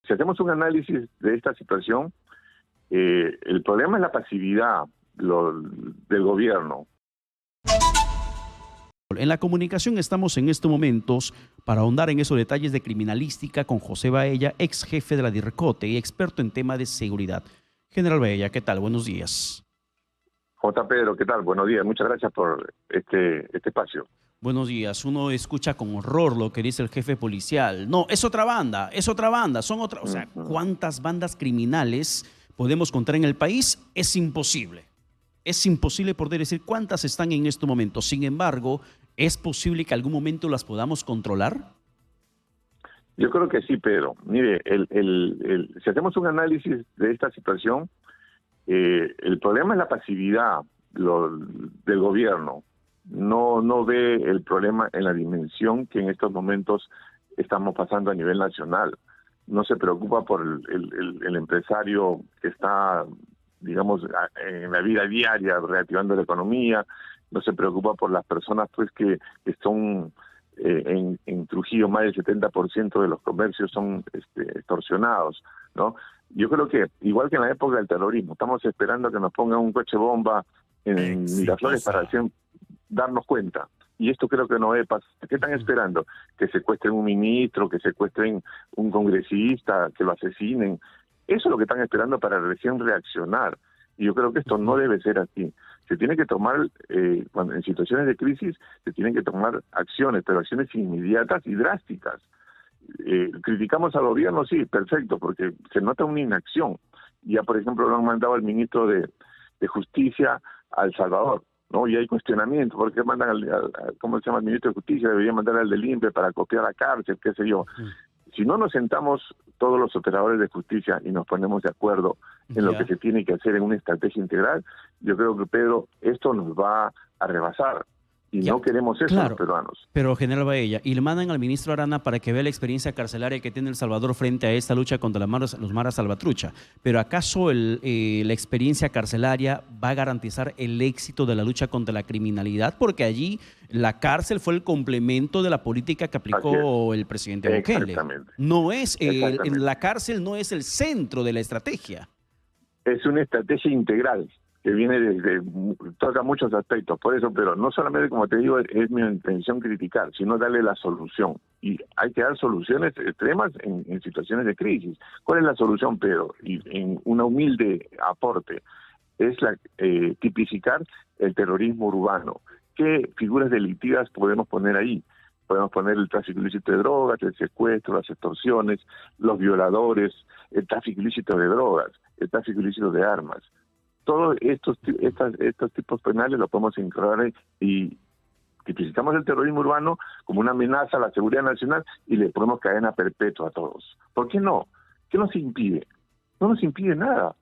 Si hacemos un análisis de esta situación, el problema es la pasividad del gobierno. En la comunicación estamos en estos momentos para ahondar en esos detalles de criminalística con José Baella, ex jefe de la DIRCOTE y experto en tema de seguridad. General Baella, ¿qué tal? Buenos días. J. Pedro, ¿qué tal? Buenos días. Muchas gracias por este espacio. Buenos días. Uno escucha con horror lo que dice el jefe policial. No, es otra banda, son otra... O sea, ¿cuántas bandas criminales podemos contar en el país? Es imposible. Es imposible poder decir cuántas están en este momento. Sin embargo, ¿es posible que algún momento las podamos controlar? Yo creo que sí, Pedro. Mire, si hacemos un análisis de esta situación, el problema es la pasividad del gobierno. No ve el problema en la dimensión que en estos momentos estamos pasando a nivel nacional. No se preocupa por el empresario que está, digamos, en la vida diaria reactivando la economía. No se preocupa por las personas pues que son en Trujillo. Más del 70% de los comercios son extorsionados, ¿no? Yo creo que, igual que en la época del terrorismo, estamos esperando que nos pongan un coche bomba en Miraflores para darnos cuenta. Y esto creo que no debe pasar. ¿Qué están esperando? Que secuestren un ministro, que secuestren un congresista, que lo asesinen. Eso es lo que están esperando para recién reaccionar. Y yo creo que esto no debe ser así. Se tiene que tomar, en situaciones de crisis, se tienen que tomar acciones, pero acciones inmediatas y drásticas. Criticamos al gobierno, sí, perfecto, porque se nota una inacción. Ya, por ejemplo, lo han mandado al ministro de Justicia a El Salvador, ¿no? Y hay cuestionamiento, ¿por qué mandan ¿cómo se llama? El ministro de Justicia? Debería mandar al del INPE para copiar la cárcel, qué sé yo. Si no nos sentamos todos los operadores de justicia y nos ponemos de acuerdo en lo que se tiene que hacer en una estrategia integral, yo creo que, Pedro, esto nos va a rebasar. Y no queremos eso, los peruanos. Pero, General Baella, y le mandan al ministro Arana para que vea la experiencia carcelaria que tiene El Salvador frente a esta lucha contra los maras salvatrucha. Pero ¿acaso la experiencia carcelaria va a garantizar el éxito de la lucha contra la criminalidad? Porque allí la cárcel fue el complemento de la política que aplicó el presidente Bukele. No es la cárcel no es el centro de la estrategia. Es una estrategia integral que toca muchos aspectos, por eso, pero no solamente, como te digo, es mi intención criticar, sino darle la solución. Y hay que dar soluciones extremas en situaciones de crisis. ¿Cuál es la solución, Pedro? Y en una humilde aporte, es tipificar el terrorismo urbano. ¿Qué figuras delictivas podemos poner ahí? Podemos poner el tráfico ilícito de drogas, el secuestro, las extorsiones, los violadores, el tráfico ilícito de drogas, el tráfico ilícito de armas. Todos estos tipos penales los podemos incluir y tipificamos el terrorismo urbano como una amenaza a la seguridad nacional y le ponemos cadena perpetua a todos. ¿Por qué no? ¿Qué nos impide? No nos impide nada.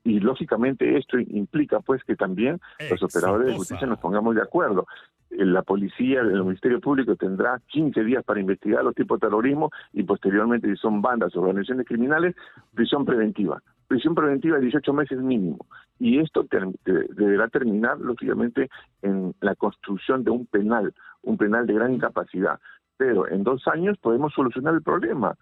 Y lógicamente esto implica pues que también los operadores de justicia nos pongamos de acuerdo. La policía, el Ministerio Público tendrá 15 días para investigar los tipos de terrorismo y posteriormente, si son bandas o organizaciones criminales, prisión preventiva. Prisión preventiva de 18 meses mínimo. Y esto deberá terminar, lógicamente, en la construcción de un penal de gran capacidad. Pero en 2 años podemos solucionar el problema.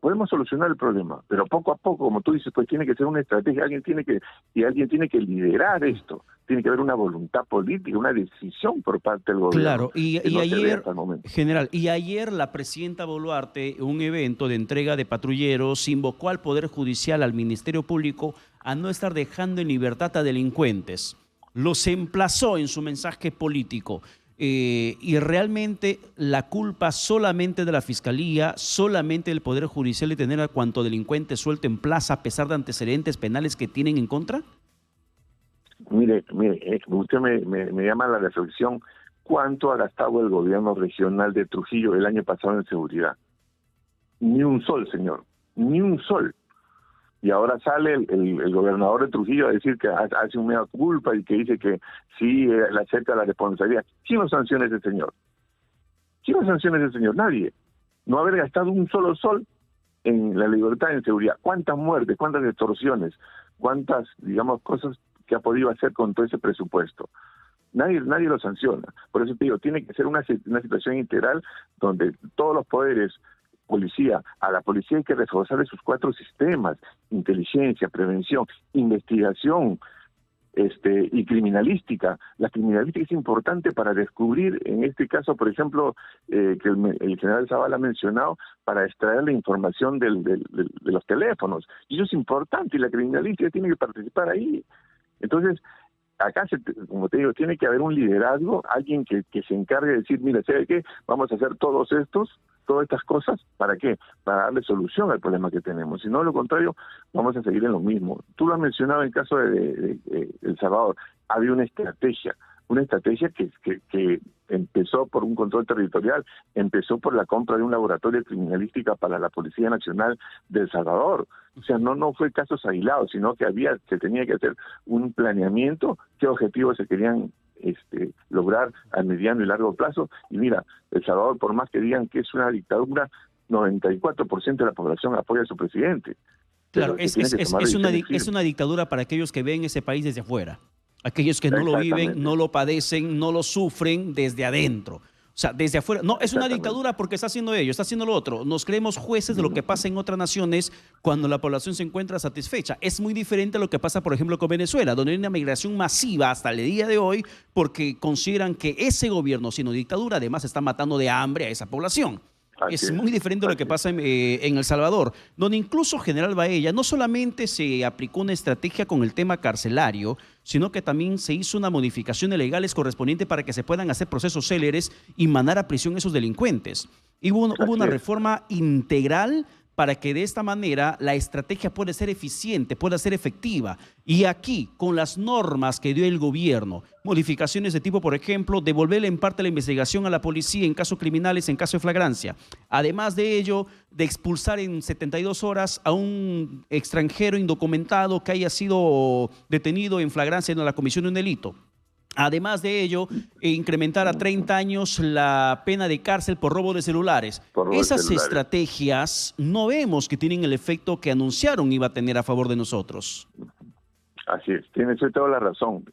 Pero poco a poco, como tú dices, pues tiene que ser una estrategia, alguien tiene que liderar esto, tiene que haber una voluntad política, una decisión por parte del gobierno. Claro, y ayer, General, ayer la presidenta Boluarte, un evento de entrega de patrulleros, invocó al Poder Judicial, al Ministerio Público, a no estar dejando en libertad a delincuentes. Los emplazó en su mensaje político. Y realmente la culpa solamente de la Fiscalía, solamente del Poder Judicial de tener a cuanto delincuente suelto en plaza a pesar de antecedentes penales que tienen en contra. Mire, usted me llama a la reflexión. ¿Cuánto ha gastado el gobierno regional de Trujillo el año pasado en seguridad? Ni un sol, señor, ni un sol. Y ahora sale el gobernador de Trujillo a decir que hace un mea culpa y que dice que sí le acepta la responsabilidad. ¿Quién lo sanciona a ese señor? Nadie. No haber gastado un solo sol en la libertad en seguridad. ¿Cuántas muertes, cuántas extorsiones, cuántas, digamos, cosas que ha podido hacer con todo ese presupuesto? Nadie lo sanciona. Por eso te digo, tiene que ser una situación integral donde todos los poderes policía. A la policía hay que reforzar sus 4 sistemas: inteligencia, prevención, investigación, y criminalística. La criminalística es importante para descubrir, en este caso, por ejemplo, que el general Zavala ha mencionado, para extraer la información de los teléfonos. Y eso es importante, y la criminalística tiene que participar ahí. Entonces, acá, como te digo, tiene que haber un liderazgo, alguien que se encargue de decir, mira, ¿sabe qué? Vamos a hacer todas estas cosas, ¿para qué? Para darle solución al problema que tenemos. Si no, lo contrario, vamos a seguir en lo mismo. Tú lo has mencionado en el caso de El Salvador. Había una estrategia que empezó por un control territorial, empezó por la compra de un laboratorio de criminalística para la Policía Nacional de El Salvador. O sea, no fue casos aislados, sino que se tenía que hacer un planeamiento, qué objetivos se querían lograr a mediano y largo plazo. Y mira, El Salvador, por más que digan que es una dictadura, 94% de la población apoya a su presidente. Claro, es una dictadura para aquellos que ven ese país desde afuera. Aquellos que no lo viven, no lo padecen, no lo sufren desde adentro. O sea, desde afuera. No, es una dictadura porque está haciendo ello, está haciendo lo otro. Nos creemos jueces de lo que pasa en otras naciones cuando la población se encuentra satisfecha. Es muy diferente a lo que pasa, por ejemplo, con Venezuela, donde hay una migración masiva hasta el día de hoy porque consideran que ese gobierno, siendo dictadura, además está matando de hambre a esa población. Es muy diferente a lo que pasa en El Salvador, donde incluso General Baella no solamente se aplicó una estrategia con el tema carcelario, sino que también se hizo una modificación de legales correspondiente para que se puedan hacer procesos céleres y mandar a prisión a esos delincuentes. Y hubo una reforma integral para que de esta manera la estrategia pueda ser eficiente, pueda ser efectiva. Y aquí, con las normas que dio el gobierno, modificaciones de tipo, por ejemplo, devolverle en parte la investigación a la policía en casos criminales, en caso de flagrancia. Además de ello, de expulsar en 72 horas a un extranjero indocumentado que haya sido detenido en flagrancia en la comisión de un delito. Además de ello, incrementar a 30 años la pena de cárcel por robo de celulares. Esas estrategias no vemos que tienen el efecto que anunciaron iba a tener a favor de nosotros. Así es, tiene usted toda la razón,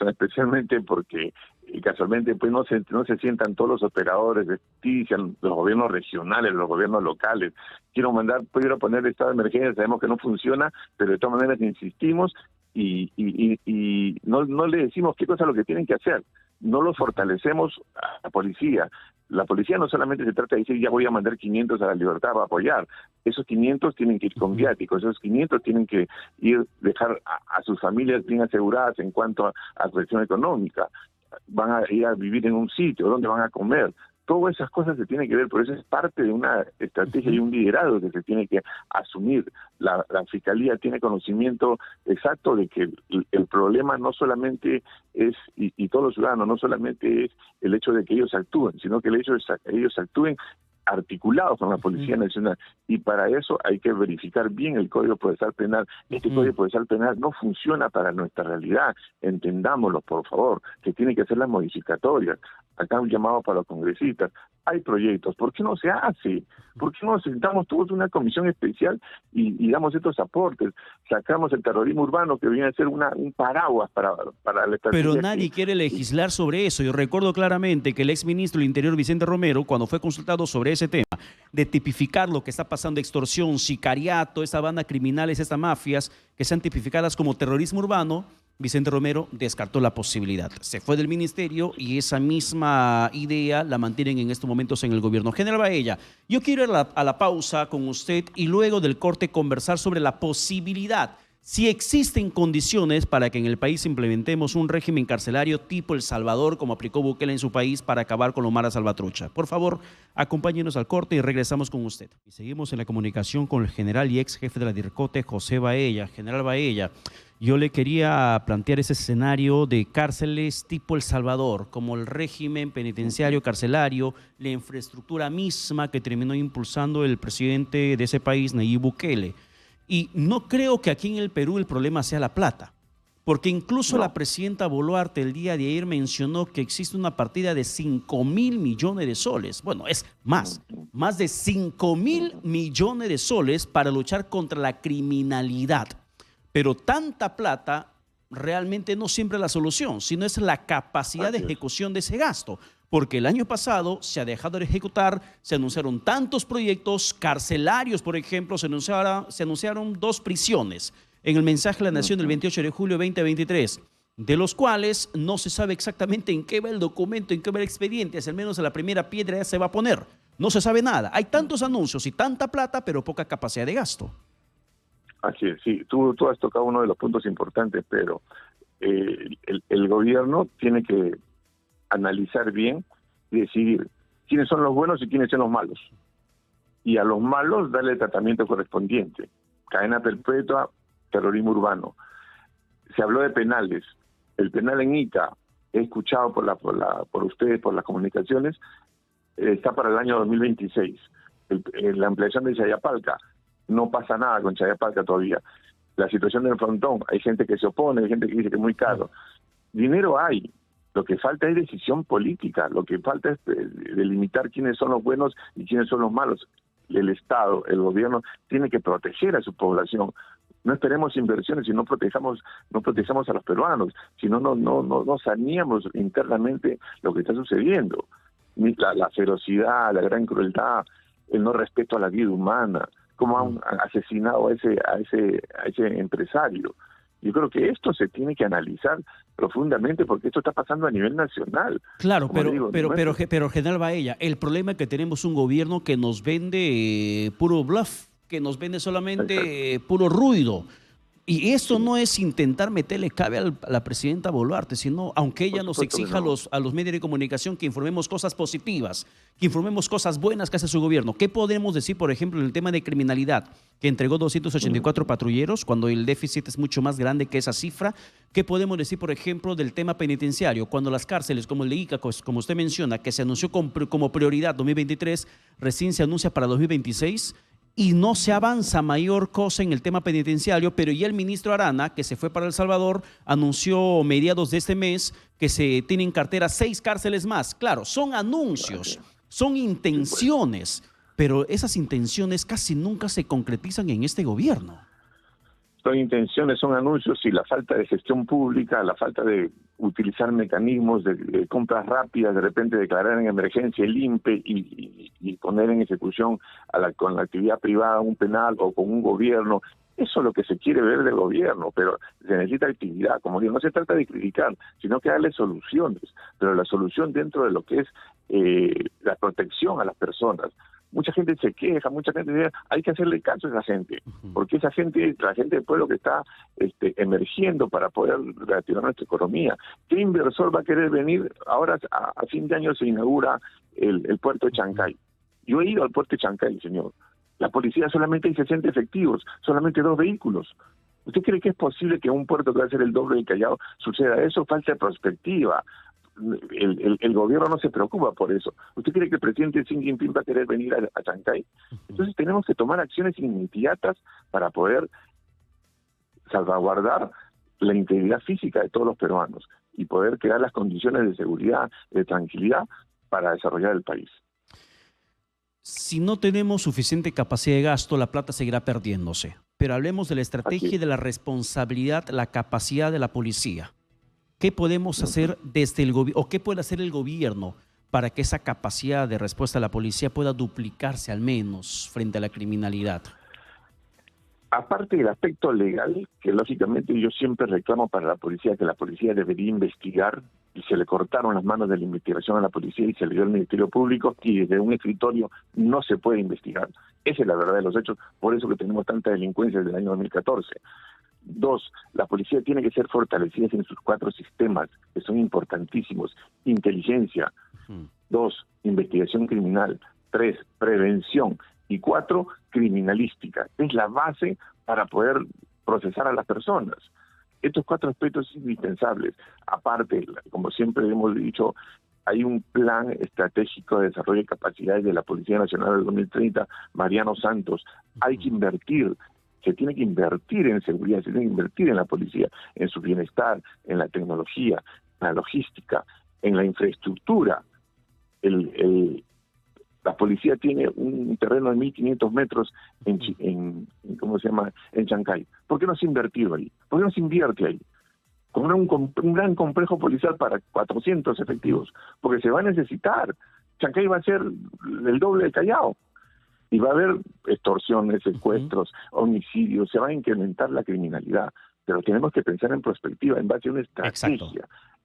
especialmente porque casualmente pues no se sientan todos los operadores de justicia, los gobiernos regionales, los gobiernos locales. Quiero poner estado de emergencia, sabemos que no funciona, pero de todas maneras insistimos y no le decimos qué cosa es lo que tienen que hacer. No los fortalecemos a la policía. La policía no solamente se trata de decir ya voy a mandar 500 a la libertad para apoyar. Esos 500 tienen que ir con viáticos, esos 500 tienen que dejar a sus familias bien aseguradas en cuanto a cuestión económica. Van a ir a vivir en un sitio, donde van a comer. Todas esas cosas se tienen que ver, por eso es parte de una estrategia y un liderazgo que se tiene que asumir. La Fiscalía tiene conocimiento exacto de que el problema no solamente es, y todos los ciudadanos, no solamente es el hecho de que ellos actúen, sino que el hecho de que ellos actúen articulados con la Policía Nacional, y para eso hay que verificar bien el Código Procesal Penal. Este Código Procesal Penal no funciona para nuestra realidad, entendámoslo por favor, que tiene que hacer las modificatorias. Acá un llamado para los congresistas, hay proyectos, ¿por qué no se hace? ¿Por qué no sentamos todos una comisión especial y damos estos aportes? Sacamos el terrorismo urbano, que viene a ser un paraguas para la estrategia. Pero nadie quiere legislar sobre eso. Yo recuerdo claramente que el exministro del Interior, Vicente Romero, cuando fue consultado sobre ese tema, de tipificar lo que está pasando, extorsión, sicariato, esa banda criminales, estas mafias, que sean tipificadas como terrorismo urbano, Vicente Romero descartó la posibilidad. Se fue del ministerio y esa misma idea la mantienen en estos momentos en el gobierno. General Baella, yo quiero ir a la pausa con usted y luego del corte conversar sobre la posibilidad, si existen condiciones para que en el país implementemos un régimen carcelario tipo El Salvador, como aplicó Bukele en su país para acabar con los maras salvatrucha. Por favor, acompáñenos al corte y regresamos con usted. Y seguimos en la comunicación con el general y ex jefe de la DIRCOTE, José Baella. General Baella, yo le quería plantear ese escenario de cárceles tipo El Salvador, como el régimen penitenciario carcelario, la infraestructura misma que terminó impulsando el presidente de ese país, Nayib Bukele. Y no creo que aquí en el Perú el problema sea la plata, porque incluso la presidenta Boluarte el día de ayer mencionó que existe una partida de 5.000 millones de soles. Bueno, es más de 5.000 millones de soles para luchar contra la criminalidad. Pero tanta plata realmente no siempre es la solución, sino es la capacidad de ejecución de ese gasto. porque el año pasado se ha dejado de ejecutar, se anunciaron tantos proyectos carcelarios, por ejemplo, se anunciaron 2 prisiones en el mensaje a la Nación del 28 de julio de 2023, de los cuales no se sabe exactamente en qué va el documento, en qué va el expediente, al menos la primera piedra ya se va a poner. No se sabe nada. Hay tantos anuncios y tanta plata, pero poca capacidad de gasto. Así es, sí. Tú has tocado uno de los puntos importantes, pero el gobierno tiene que analizar bien y decidir quiénes son los buenos y quiénes son los malos. Y a los malos darle el tratamiento correspondiente. Cadena perpetua, terrorismo urbano. Se habló de penales. El penal en Ica, he escuchado por ustedes, por las comunicaciones, está para el año 2026. La ampliación de Chayapalca, no pasa nada con Chayapalca todavía. La situación del Frontón, hay gente que se opone, hay gente que dice que es muy caro. Dinero hay, lo que falta es decisión política, lo que falta es delimitar quiénes son los buenos y quiénes son los malos. El Estado, el gobierno, tiene que proteger a su población. No esperemos inversiones si no protejamos a los peruanos, si no saneamos internamente lo que está sucediendo. La ferocidad, la gran crueldad, el no respeto a la vida humana, cómo han asesinado a ese empresario. Yo creo que esto se tiene que analizar profundamente porque esto está pasando a nivel nacional. Claro, pero General Baella, el problema es que tenemos un gobierno que nos vende puro bluff, que nos vende solamente puro ruido. Y eso no es intentar meterle cabe a la presidenta Boluarte, sino aunque ella nos exija a los medios de comunicación que informemos cosas positivas, que informemos cosas buenas que hace su gobierno. ¿Qué podemos decir, por ejemplo, en el tema de criminalidad, que entregó 284 patrulleros cuando el déficit es mucho más grande que esa cifra? ¿Qué podemos decir, por ejemplo, del tema penitenciario, cuando las cárceles, como el de Ica, como usted menciona, que se anunció como prioridad 2023, recién se anuncia para 2026? Y no se avanza mayor cosa en el tema penitenciario, pero ya el ministro Arana, que se fue para El Salvador, anunció mediados de este mes que se tienen en cartera 6 cárceles más. Claro, son anuncios, son intenciones, pero esas intenciones casi nunca se concretizan en este gobierno. Son intenciones, son anuncios y la falta de gestión pública, la falta de utilizar mecanismos de compras rápidas, de repente declarar en emergencia el INPE y poner en ejecución con la actividad privada un penal o con un gobierno. Eso es lo que se quiere ver del gobierno, pero se necesita actividad. Como digo, no se trata de criticar, sino que darle soluciones, pero la solución dentro de lo que es la protección a las personas. Mucha gente se queja, mucha gente dice, hay que hacerle caso a esa gente, porque la gente del pueblo que está emergiendo para poder reactivar nuestra economía. ¿Qué inversor va a querer venir? Ahora a fin de año se inaugura el puerto de Chancay. Yo he ido al puerto de Chancay, señor. La policía solamente hay 60 efectivos, solamente 2 vehículos. ¿Usted cree que es posible que en un puerto que va a ser el doble del Callao suceda eso? Falta de perspectiva. El gobierno no se preocupa por eso. ¿Usted cree que el presidente Xi Jinping va a querer venir a Chancay? Entonces tenemos que tomar acciones inmediatas para poder salvaguardar la integridad física de todos los peruanos y poder crear las condiciones de seguridad, de tranquilidad para desarrollar el país. Si no tenemos suficiente capacidad de gasto, la plata seguirá perdiéndose. Pero hablemos de la estrategia y de la responsabilidad, la capacidad de la policía. ¿Qué podemos hacer desde el gobierno o qué puede hacer el gobierno para que esa capacidad de respuesta a la policía pueda duplicarse al menos frente a la criminalidad? Aparte del aspecto legal, que lógicamente yo siempre reclamo para la policía, que la policía debería investigar, y se le cortaron las manos de la investigación a la policía y se le dio al Ministerio Público, y desde un escritorio no se puede investigar. Esa es la verdad de los hechos, por eso que tenemos tanta delincuencia desde el año 2014. 2, la policía tiene que ser fortalecida en sus 4 sistemas, que son importantísimos. Inteligencia. 2, investigación criminal. 3, prevención. Y 4, criminalística. Es la base para poder procesar a las personas. Estos 4 aspectos son indispensables. Aparte, como siempre hemos dicho, hay un plan estratégico de desarrollo de capacidades de la Policía Nacional del 2030, Mariano Santos. Hay que invertir. Se tiene que invertir en seguridad, se tiene que invertir en la policía, en su bienestar, en la tecnología, en la logística, en la infraestructura. La policía tiene un terreno de 1.500 metros en ¿cómo se llama? En Chancay. ¿Por qué no se ha invertido ahí? ¿Por qué no se invierte ahí? con un gran complejo policial para 400 efectivos, porque se va a necesitar. Chancay va a ser el doble de Callao. Y va a haber extorsiones, secuestros, homicidios, se va a incrementar la criminalidad. Pero tenemos que pensar en perspectiva, en base a una estrategia. Exacto.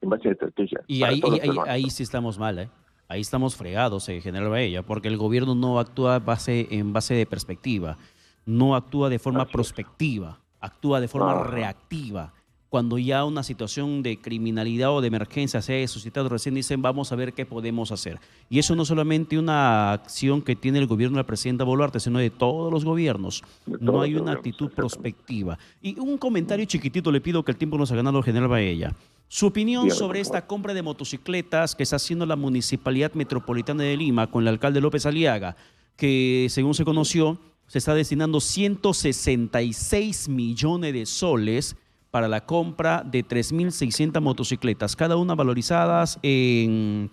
En base a estrategia. Y ahí sí estamos mal, ¿eh? Ahí estamos fregados, General Baella, porque el gobierno no actúa en base de perspectiva, no actúa de forma prospectiva, actúa de forma reactiva. Cuando ya una situación de criminalidad o de emergencia se ha suscitado, recién dicen vamos a ver qué podemos hacer. Y eso no es solamente una acción que tiene el gobierno de la presidenta Boluarte, sino de todos los gobiernos. No hay una actitud prospectiva. Y un comentario chiquitito le pido, que el tiempo nos ha ganado, General Baella. Su opinión sobre esta compra de motocicletas que está haciendo la Municipalidad Metropolitana de Lima con el alcalde López Aliaga, que según se conoció, se está destinando 166 millones de soles para la compra de 3.600 motocicletas, cada una valorizadas en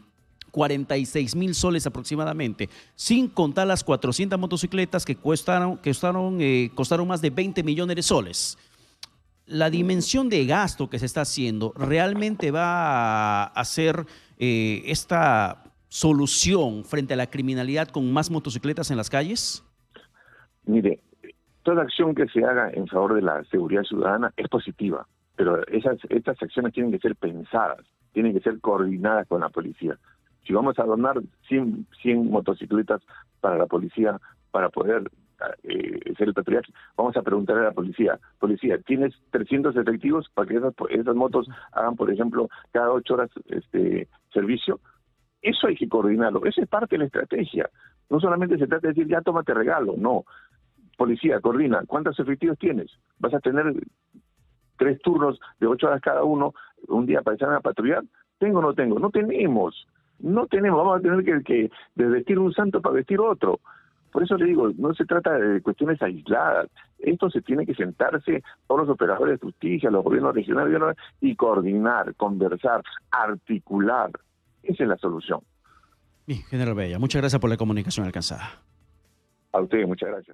46.000 soles aproximadamente, sin contar las 400 motocicletas que costaron más de 20 millones de soles. La dimensión de gasto que se está haciendo, ¿realmente va a hacer esta solución frente a la criminalidad con más motocicletas en las calles? Mire, toda acción que se haga en favor de la seguridad ciudadana es positiva, pero estas acciones tienen que ser pensadas, tienen que ser coordinadas con la policía. Si vamos a donar 100 motocicletas para la policía, para poder hacer el patrullaje, vamos a preguntar a la policía, ¿tienes 300 efectivos para que esas motos hagan, por ejemplo, cada 8 horas servicio? Eso hay que coordinarlo, eso es parte de la estrategia. No solamente se trata de decir, ya tómate regalo, no. Policía, coordina, ¿cuántos efectivos tienes? ¿Vas a tener 3 turnos de 8 horas cada uno, un día para echar a patrullar? ¿Tengo o no tengo? No tenemos, vamos a tener que desvestir un santo para vestir otro. Por eso le digo, no se trata de cuestiones aisladas. Esto se tiene que sentarse todos los operadores de justicia, los gobiernos regionales y coordinar, conversar, articular. Esa es la solución. General Baella, muchas gracias por la comunicación alcanzada. A ustedes, muchas gracias.